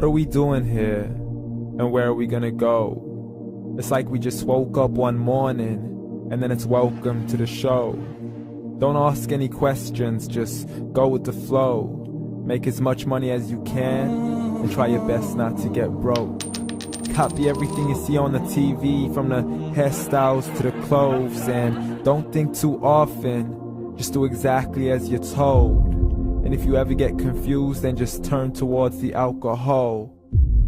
What are we doing here? And where are we gonna go? It's like we just woke up one morning and then it's welcome to the show. Don't ask any questions, just go with the flow. Make as much money as you can and try your best not to get broke. Copy everything you see on the TV, from the hairstyles to the clothes, and don't think too often, just do exactly as you're told. And if you ever get confused, then just turn towards the alcohol.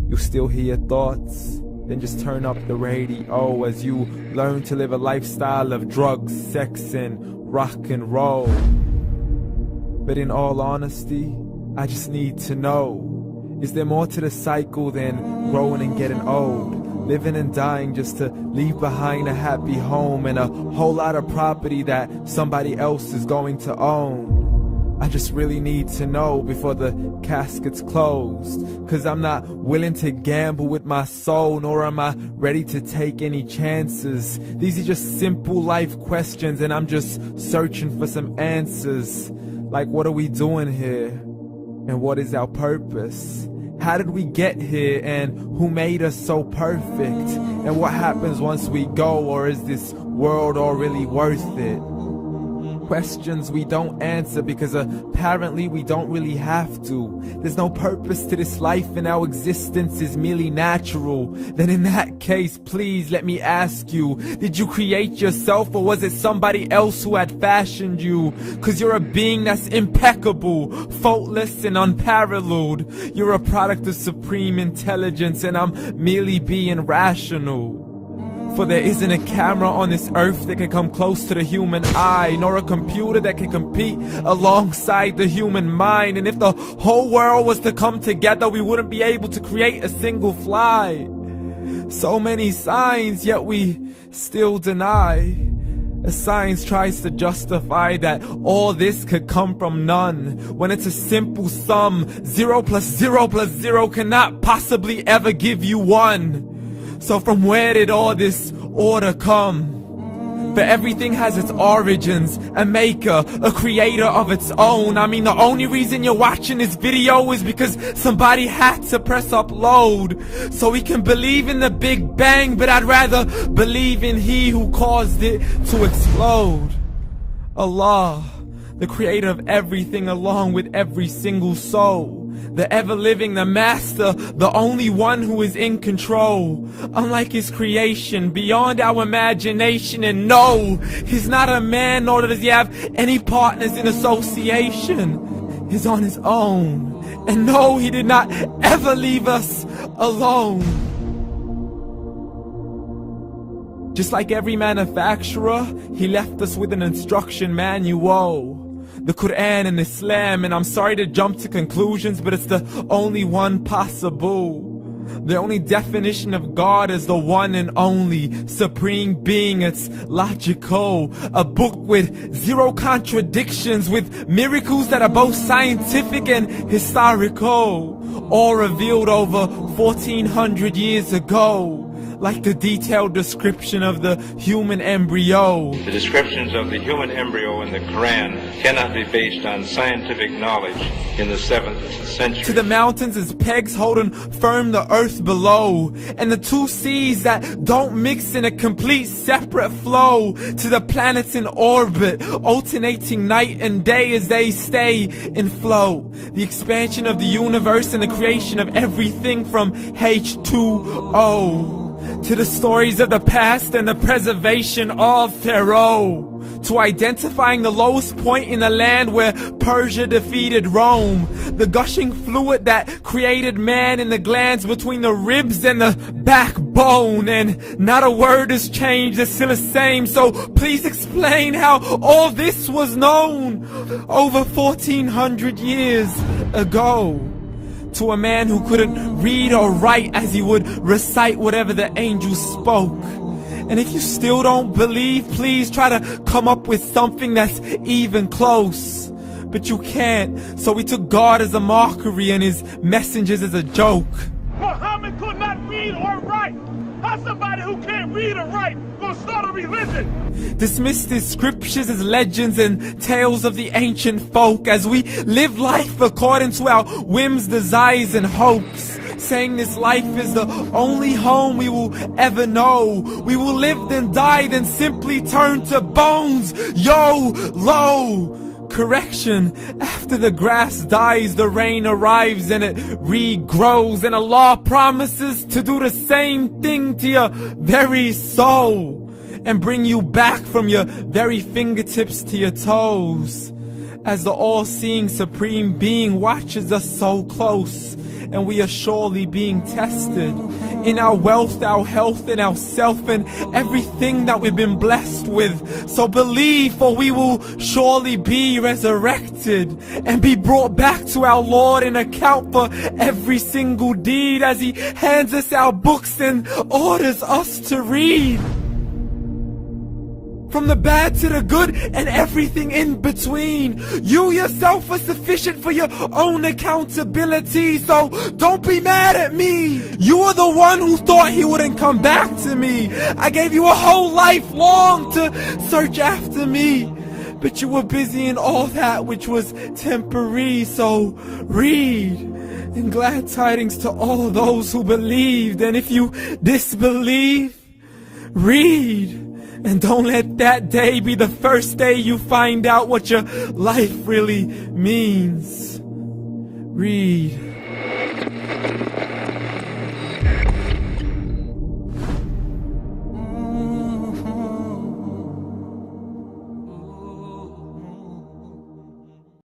You'll still hear your thoughts, then just turn up the radio as you learn to live a lifestyle of drugs, sex, and rock and roll. But in all honesty, I just need to know, is there more to the cycle than growing and getting old? Living and dying just to leave behind a happy home and a whole lot of property that somebody else is going to own. I just really need to know before the casket's closed, 'cause I'm not willing to gamble with my soul, nor am I ready to take any chances. These are just simple life questions and I'm just searching for some answers. Like, what are we doing here? And what is our purpose? How did we get here, and who made us so perfect? And what happens once we go, or is this world all really worth it? Questions we don't answer because apparently we don't really have to. There's no purpose to this life and our existence is merely natural. Then in that case, please let me ask you, did you create yourself, or was it somebody else who had fashioned you? 'Cause you're a being that's impeccable, faultless and unparalleled. You're a product of supreme intelligence and I'm merely being rational. For there isn't a camera on this earth that can come close to the human eye, nor a computer that can compete alongside the human mind. And if the whole world was to come together, we wouldn't be able to create a single fly. So many signs, yet we still deny. As science tries to justify that all this could come from none, when it's a simple sum. 0 plus 0 plus 0 cannot possibly ever give you 1. So from where did all this order come? For everything has its origins, a maker, a creator of its own. I mean, the only reason you're watching this video is because somebody had to press upload. So we can believe in the Big Bang, but I'd rather believe in He who caused it to explode. Allah, the creator of everything along with every single soul. The ever-living, the master, the only one who is in control. Unlike his creation, beyond our imagination. And no, he's not a man, nor does he have any partners in association. He's on his own. And no, he did not ever leave us alone. Just like every manufacturer, he left us with an instruction manual. The Quran and Islam, and I'm sorry to jump to conclusions, but it's the only one possible. The only definition of God is the one and only supreme being. It's logical, a book with 0 contradictions, with miracles that are both scientific and historical, all revealed over 1400 years ago. Like the detailed description of the human embryo. The descriptions of the human embryo in the Quran cannot be based on scientific knowledge in the 7th century. To the mountains as pegs holding firm the earth below, and the 2 seas that don't mix in a complete separate flow. To the planets in orbit, alternating night and day as they stay in flow. The expansion of the universe and the creation of everything from H2O. To the stories of the past and the preservation of Pharaoh. To identifying the lowest point in the land where Persia defeated Rome. The gushing fluid that created man in the glands between the ribs and the backbone. And not a word has changed, it's still the same. So please explain how all this was known over 1400 years ago. To a man who couldn't read or write, as he would recite whatever the angels spoke. And if you still don't believe, please try to come up with something that's even close. But you can't, so we took God as a mockery and his messengers as a joke. Muhammad could not read or write. How's somebody who can't read or write gonna start a religion? Dismissed his scriptures as legends and tales of the ancient folk, as we live life according to our whims, desires, and hopes. saying this life is the only home we will ever know. We will live then die, then simply turn to bones. YOLO! Correction, after the grass dies, the rain arrives and it regrows, and Allah promises to do the same thing to your very soul and bring you back from your very fingertips to your toes, as the all-seeing supreme being watches us so close, and we are surely being tested in our wealth, our health, and our self, and everything that we've been blessed with. So believe, for we will surely be resurrected and be brought back to our Lord and account for every single deed, as He hands us our books and orders us to read. From the bad to the good and everything in between. You yourself are sufficient for your own accountability, so don't be mad at me. You are the one who thought He wouldn't come back to me. I gave you a whole life long to search after me, but you were busy in all that which was temporary. So read, and glad tidings to all those who believed. And if you disbelieve, read. And don't let that day be the first day you find out what your life really means. Read.